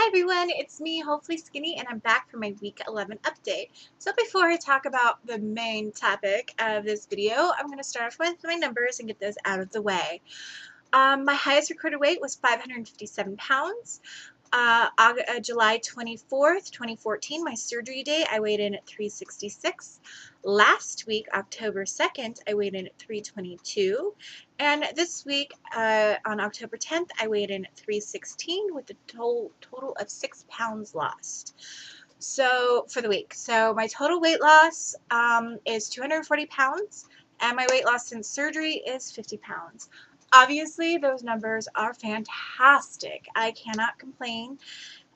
Hi everyone, it's me, Hopefully Skinny, and I'm back for my week 11 update. So before I talk about the main topic of this video, I'm going to start off with my numbers and get those out of the way. My highest recorded weight was 557 pounds. July 24th, 2014, my surgery day, I weighed in at 366. Last week, October 2nd, I weighed in at 322. And this week, on October 10th, I weighed in at 316 with a total of 6 pounds lost. So, for the week. So, my total weight loss is 240 pounds, and my weight loss since surgery is 50 pounds. Obviously, those numbers are fantastic. I cannot complain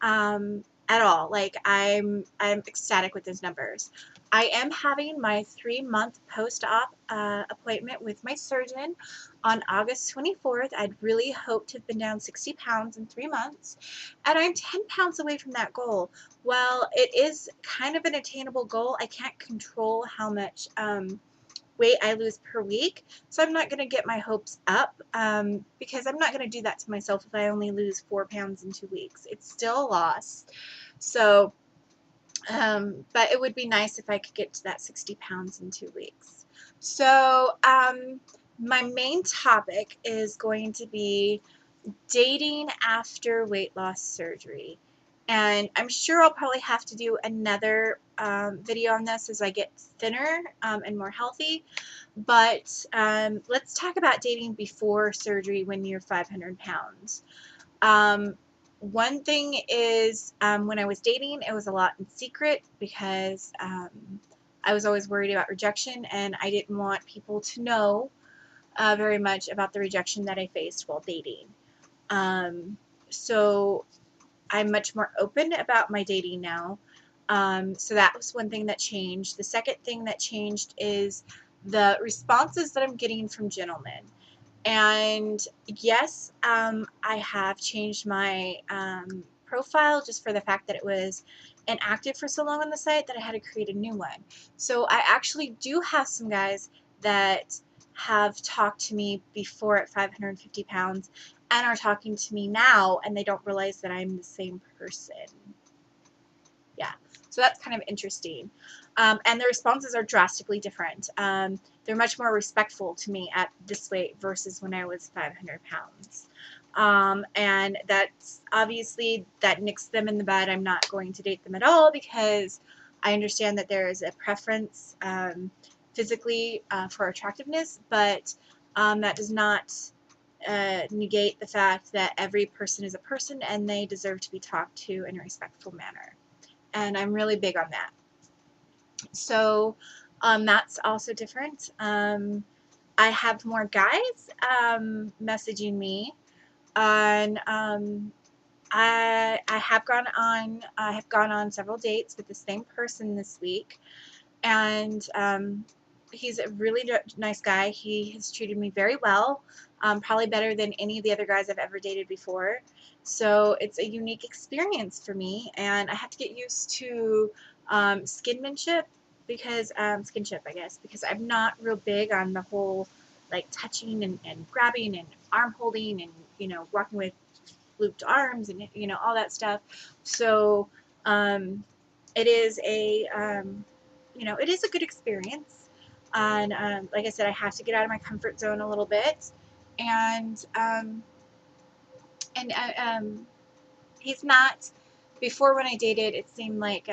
at all. Like I'm ecstatic with those numbers. I am having my 3-month post-op appointment with my surgeon on August 24th. I'd really hoped to have been down 60 pounds in 3 months, and I'm 10 pounds away from that goal. Well, it is kind of an attainable goal. I can't control how much weight I lose per week, so I'm not going to get my hopes up because I'm not going to do that to myself if I only lose 4 pounds in 2 weeks. It's still a loss. So, but it would be nice if I could get to that 60 pounds in 2 weeks. So, my main topic is going to be dating after weight loss surgery. And I'm sure I'll probably have to do another video on this as I get thinner and more healthy. But let's talk about dating before surgery when you're 500 pounds. One thing is when I was dating, it was a lot in secret because I was always worried about rejection, and I didn't want people to know very much about the rejection that I faced while dating. So I'm much more open about my dating now. So that was one thing that changed. The second thing that changed is the responses that I'm getting from gentlemen. And yes, I have changed my profile just for the fact that it was inactive for so long on the site that I had to create a new one. So I actually do have some guys that have talked to me before at 550 pounds and are talking to me now, and they don't realize that I'm the same person. Yeah, so that's kind of interesting. And the responses are drastically different. They're much more respectful to me at this weight versus when I was 500 pounds. And that's obviously, that nicks them in the bud. I'm not going to date them at all because I understand that there is a preference physically for attractiveness, but that does not negate the fact that every person is a person and they deserve to be talked to in a respectful manner. And I'm really big on that. So that's also different. I have more guys messaging me on I have gone on several dates with the same person this week, and he's a really nice guy. He has treated me very well, probably better than any of the other guys I've ever dated before. So it's a unique experience for me, and I have to get used to skinmanship because skinship, I guess, because I'm not real big on the whole like touching and grabbing and arm holding and walking with looped arms and all that stuff. So it is a it is a good experience, and like I said, I have to get out of my comfort zone a little bit, and and he's not. Before, when I dated, it seemed like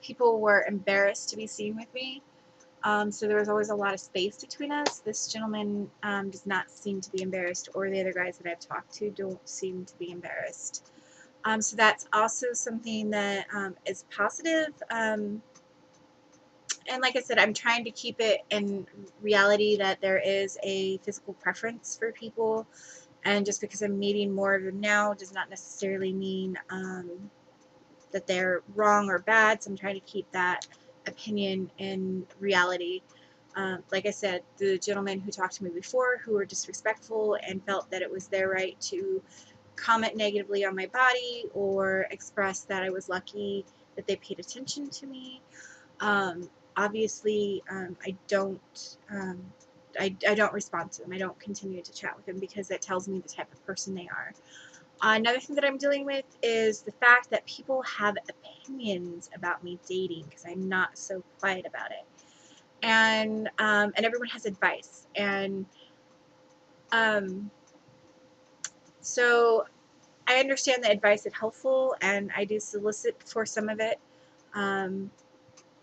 people were embarrassed to be seen with me. So there was always a lot of space between us. This gentleman does not seem to be embarrassed, or the other guys that I've talked to don't seem to be embarrassed. So that's also something that is positive. And like I said, I'm trying to keep it in reality that there is a physical preference for people. And just because I'm meeting more of them now does not necessarily mean that they're wrong or bad. So I'm trying to keep that opinion in reality. Like I said, the gentlemen who talked to me before, who were disrespectful and felt that it was their right to comment negatively on my body or express that I was lucky that they paid attention to me. Obviously, I don't respond to them. I don't continue to chat with them because that tells me the type of person they are. Another thing that I'm dealing with is the fact that people have opinions about me dating because I'm not so quiet about it, and everyone has advice, and um, so I understand the advice is helpful, and I do solicit for some of it, um,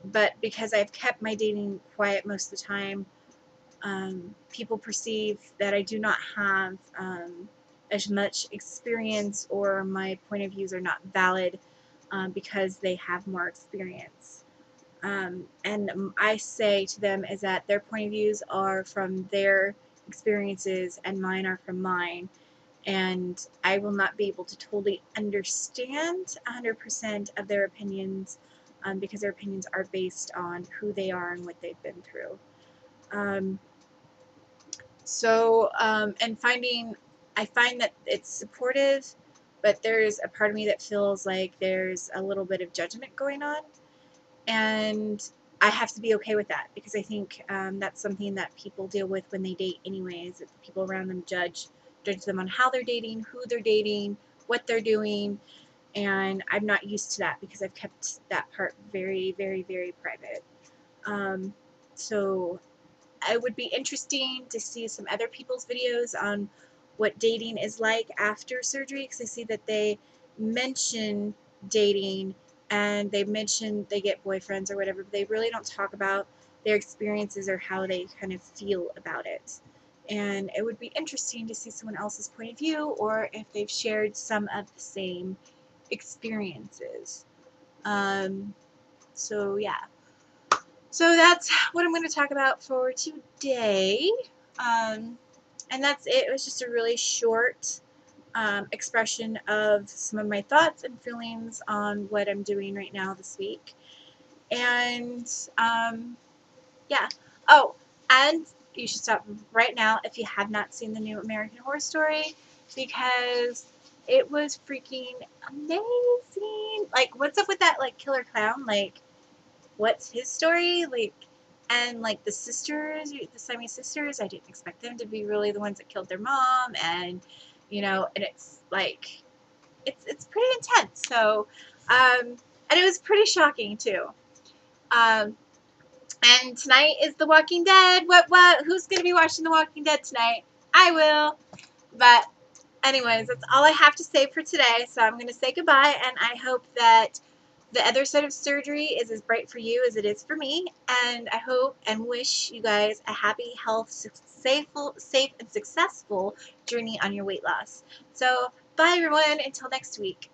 but because I've kept my dating quiet most of the time, people perceive that I do not have as much experience, or my point of views are not valid because they have more experience. And I say to them is that their point of views are from their experiences and mine are from mine. And I will not be able to totally understand 100% of their opinions because their opinions are based on who they are and what they've been through. Um, and I find that it's supportive, but there's a part of me that feels like there's a little bit of judgment going on, and I have to be okay with that because I think that's something that people deal with when they date anyways. That the people around them judge them on how they're dating, who they're dating, what they're doing, and I'm not used to that because I've kept that part very, very, very private. Um, so it would be interesting to see some other people's videos on what dating is like after surgery, because I see that they mention dating and they mention they get boyfriends or whatever, but they really don't talk about their experiences or how they kind of feel about it. And it would be interesting to see someone else's point of view, or if they've shared some of the same experiences. Um, so yeah. So that's what I'm going to talk about for today. Um, and that's it. It was just a really short expression of some of my thoughts and feelings on what I'm doing right now this week. And yeah. Oh, and you should stop right now if you have not seen the new American Horror Story, because it was freaking amazing. Like, what's up with that, like, killer clown? Like, what's his story? Like, and like the sisters, the Siamese sisters, I didn't expect them to be really the ones that killed their mom, and and it's like it's pretty intense. So, and it was pretty shocking too. Um, and tonight is The Walking Dead. What? Who's gonna be watching The Walking Dead tonight? I will. But anyways, that's all I have to say for today. So I'm going to say goodbye, and I hope that the other side of surgery is as bright for you as it is for me. And I hope and wish you guys a happy, safe, and successful journey on your weight loss. So bye, everyone. Until next week.